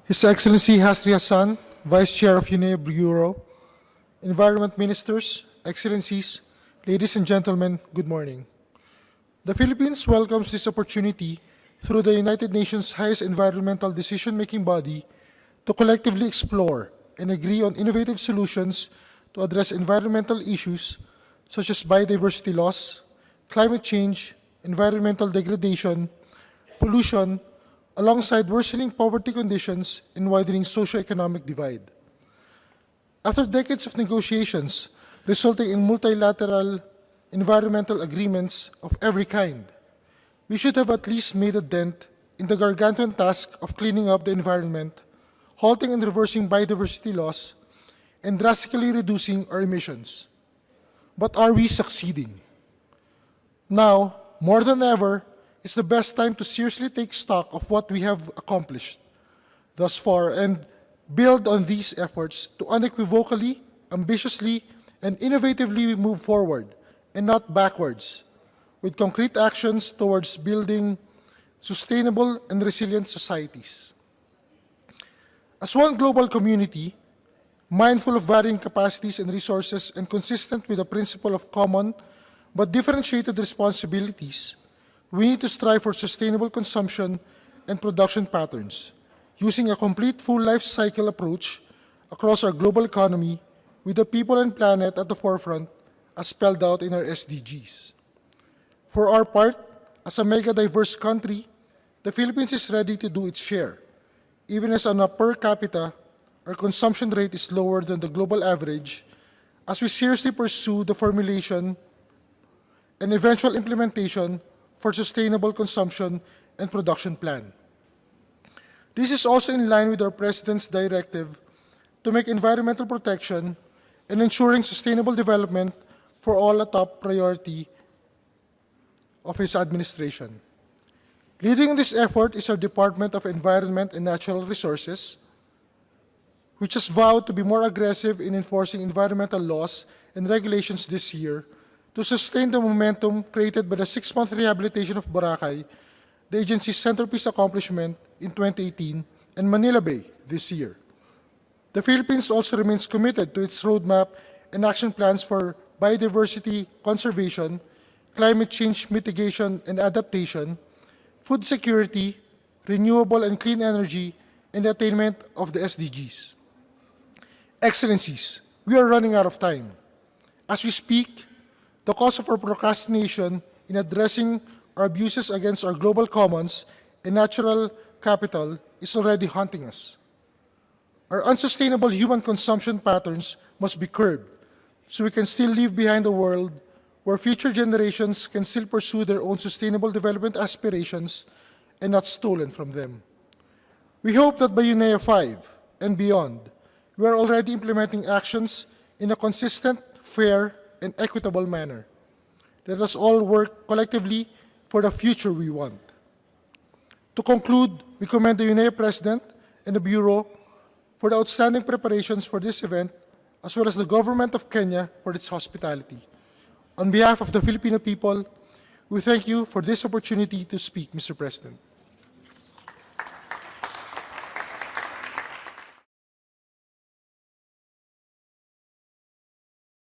His Excellency Hasri Hassan, Vice Chair of UNEA Bureau, Environment Ministers, Excellencies, ladies and gentlemen, good morning. The Philippines welcomes this opportunity through the United Nations' highest environmental decision-making body to collectively explore and agree on innovative solutions to address environmental issues such as biodiversity loss, climate change, environmental degradation, pollution, alongside worsening poverty conditions and widening socioeconomic divide. After decades of negotiations resulting in multilateral environmental agreements of every kind, we should have at least made a dent in the gargantuan task of cleaning up the environment, halting and reversing biodiversity loss, and drastically reducing our emissions. But are we succeeding? Now, more than ever, it's the best time to seriously take stock of what we have accomplished thus far and build on these efforts to unequivocally, ambitiously, and innovatively move forward and not backwards, with concrete actions towards building sustainable and resilient societies. As one global community, mindful of varying capacities and resources and consistent with the principle of common but differentiated responsibilities, we need to strive for sustainable consumption and production patterns, using a complete full life cycle approach across our global economy with the people and planet at the forefront as spelled out in our SDGs. For our part, as a mega-diverse country, the Philippines is ready to do its share, even as on a per capita, our consumption rate is lower than the global average, as we seriously pursue the formulation and eventual implementation for sustainable consumption and production plan. This is also in line with our President's directive to make environmental protection and ensuring sustainable development for all a top priority of his administration. Leading this effort is our Department of Environment and Natural Resources, which has vowed to be more aggressive in enforcing environmental laws and regulations this year to sustain the momentum created by the 6-month rehabilitation of Boracay, the agency's centerpiece accomplishment in 2018, and Manila Bay this year. The Philippines also remains committed to its roadmap and action plans for biodiversity conservation, climate change mitigation and adaptation, food security, renewable and clean energy, and the attainment of the SDGs. Excellencies, we are running out of time. As we speak, the cause of our procrastination in addressing our abuses against our global commons and natural capital is already haunting us. Our unsustainable human consumption patterns must be curbed so we can still leave behind a world where future generations can still pursue their own sustainable development aspirations and not stolen from them. We hope that by UNEA 5 and beyond, we are already implementing actions in a consistent, fair, and equitable manner. Let us all work collectively for the future we want. To conclude, we commend the UNEA President and the Bureau for the outstanding preparations for this event, as well as the Government of Kenya for its hospitality. On behalf of the Filipino people, we thank you for this opportunity to speak, Mr. President.